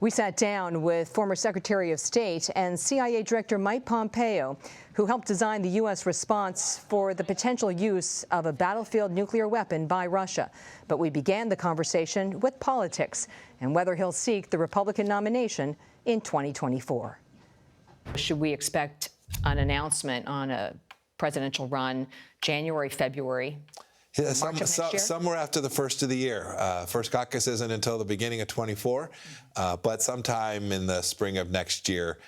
We sat down with former Secretary of State and CIA Director Mike Pompeo, who helped design the U.S. response for the potential use of a battlefield nuclear weapon by Russia. But we began the conversation with politics and whether he'll seek the Republican nomination in 2024. Should we expect an announcement on a presidential run January, February? Yeah, somewhere after the first of the year. First caucus isn't until the beginning of 24, but sometime in the spring of next year,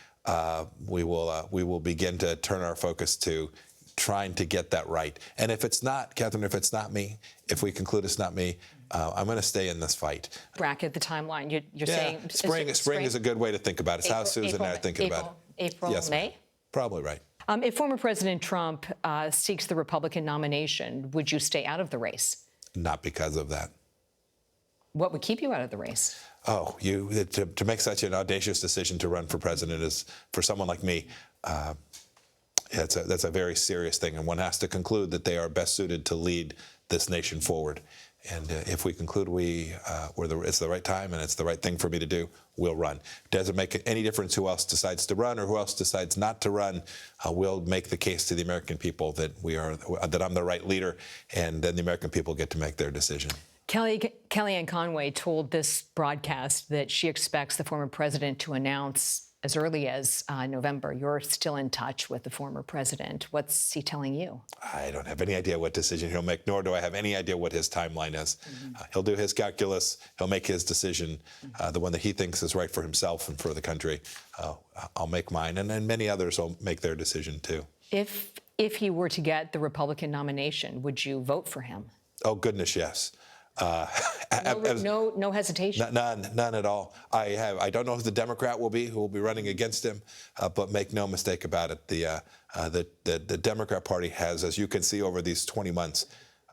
we will begin to turn our focus to trying to get that right. And if it's not, Catherine, if it's not me, if we conclude it's not me, I'm going to stay in this fight. Bracket the timeline. You're saying spring is a good way to think about it. It's how Susan and I are thinking about it. April, yes, May? Probably right. If former President Trump seeks the Republican nomination, would you stay out of the race? Not because of that. What would keep you out of the race? Oh, to make such an audacious decision to run for president is, for someone like me, that's a very serious thing, and one has to conclude that they are best suited to lead this nation forward. And if we conclude it's the right time and it's the right thing for me to do, we'll run. Doesn't make any difference who else decides to run or who else decides not to run. We'll make the case to the American people that I'm the right leader, and then the American people get to make their decision. Kellyanne Conway told this broadcast that she expects the former president to announce as early as November. You're still in touch with the former president. What's he telling you? I don't have any idea what decision he'll make, nor do I have any idea what his timeline is. He'll do his calculus. He'll make his decision, the one that he thinks is right for himself and for the country. I'll make mine, and then many others will make their decision too. If he were to get the Republican nomination, would you vote for him? Oh, goodness, yes. No hesitation. None at all. I don't know who the Democrat will be who will be running against him, but make no mistake about it, the Democrat Party has, as you can see over these 20 months,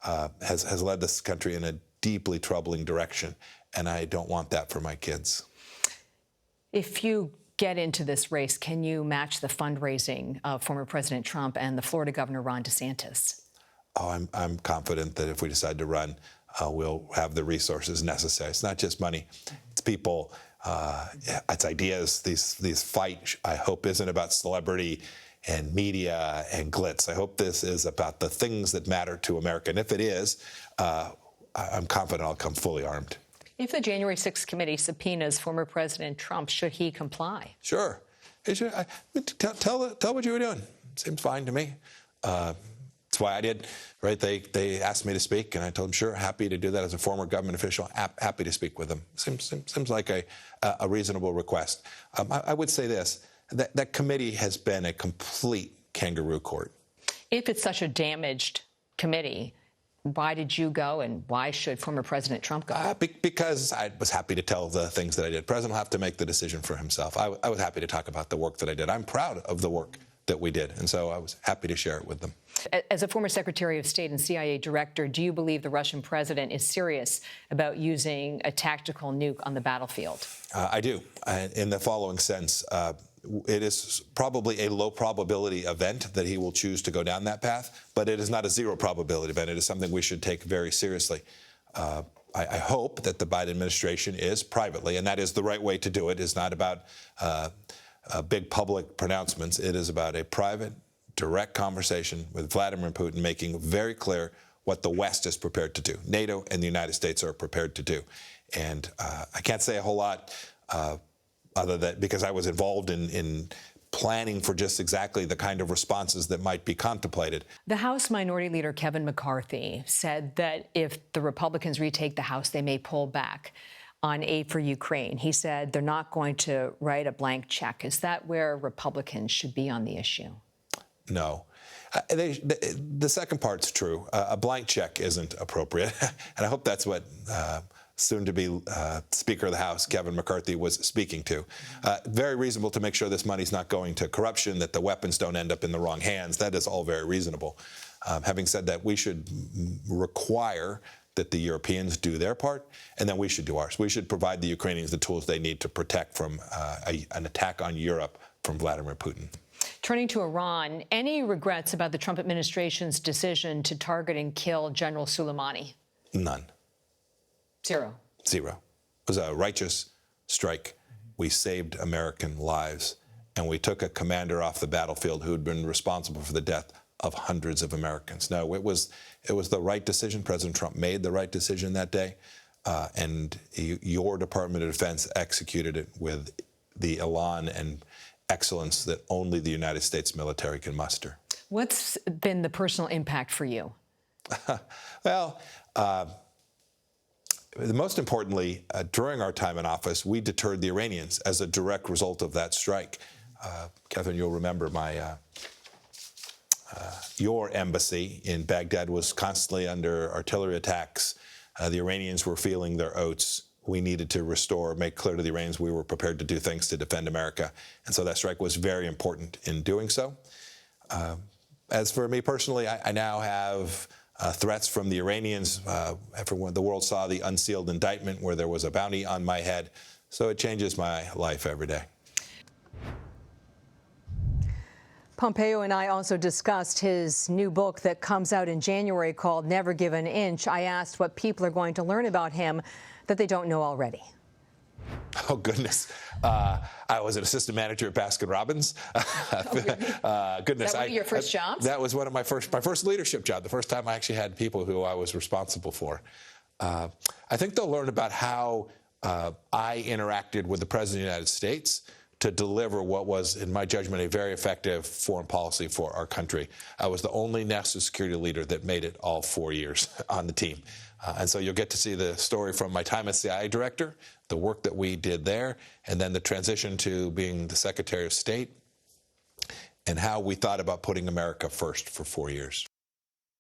has led this country in a deeply troubling direction, and I don't want that for my kids. If you get into this race, can you match the fundraising of former President Trump and the Florida Governor Ron DeSantis? Oh, I'm confident that if we decide to run, we'll have the resources necessary. It's not just money; it's people, it's ideas. These fight, I hope, isn't about celebrity and media and glitz. I hope this is about the things that matter to America. And if it is, I'm confident I'll come fully armed. If the January 6th committee subpoenas former President Trump, should he comply? Sure. Tell what you were doing. Seems fine to me. That's why I did, right? They asked me to speak, and I told them, sure, happy to do that as a former government official, happy to speak with them. Seems like a reasonable request. I would say this, that committee has been a complete kangaroo court. If it's such a damaged committee, why did you go, and why should former President Trump go? Because I was happy to tell the things that I did. The president will have to make the decision for himself. I was happy to talk about the work that I did. I'm proud of the work that we did, and so I was happy to share it with them. As a former Secretary of State and CIA Director, do you believe the Russian president is serious about using a tactical nuke on the battlefield? I do, in the following sense. It is probably a low probability event that he will choose to go down that path, but it is not a zero probability event. It is something we should take very seriously. I hope that the Biden administration is privately, and that is the right way to do it, is not about big public pronouncements. It is about a private, direct conversation with Vladimir Putin, making very clear what the West is prepared to do. NATO and the United States are prepared to do. And I can't say a whole lot other than because I was involved in planning for just exactly the kind of responses that might be contemplated. The House Minority Leader Kevin McCarthy said that if the Republicans retake the House, they may pull back on aid for Ukraine. He said they're not going to write a blank check. Is that where Republicans should be on the issue? No. The second part's true. A blank check isn't appropriate. And I hope that's what soon-to-be Speaker of the House, Kevin McCarthy, was speaking to. Very reasonable to make sure this money's not going to corruption, that the weapons don't end up in the wrong hands. That is all very reasonable. Having said that, we should require that the Europeans do their part, and then we should do ours. We should provide the Ukrainians the tools they need to protect from an attack on Europe from Vladimir Putin. Turning to Iran, any regrets about the Trump administration's decision to target and kill General Soleimani? None. Zero. Zero. It was a righteous strike, we saved American lives, and we took a commander off the battlefield who had been responsible for the death of hundreds of Americans. No, it was the right decision. President Trump made the right decision that day, and your Department of Defense executed it with the elan and excellence that only the United States military can muster. What's been the personal impact for you? Well, most importantly, during our time in office, we deterred the Iranians as a direct result of that strike. Catherine, you'll remember your embassy in Baghdad was constantly under artillery attacks. The Iranians were feeling their oats. We needed to make clear to the Iranians we were prepared to do things to defend America. And so that strike was very important in doing so. As for me personally, I now have threats from the Iranians. Everyone, the world saw the unsealed indictment where there was a bounty on my head. So it changes my life every day. Pompeo and I also discussed his new book that comes out in January called Never Give an Inch. I asked what people are going to learn about him that they don't know already. Oh, goodness. I was an assistant manager at Baskin-Robbins. Goodness. Is that one of your first jobs? That was one of my first leadership job, the first time I actually had people who I was responsible for. I think they'll learn about how I interacted with the President of the United States to deliver what was, in my judgment, a very effective foreign policy for our country. I was the only national security leader that made it all 4 years on the team. And so you'll get to see the story from my time as CIA director, the work that we did there, and then the transition to being the Secretary of State, and how we thought about putting America first for 4 years.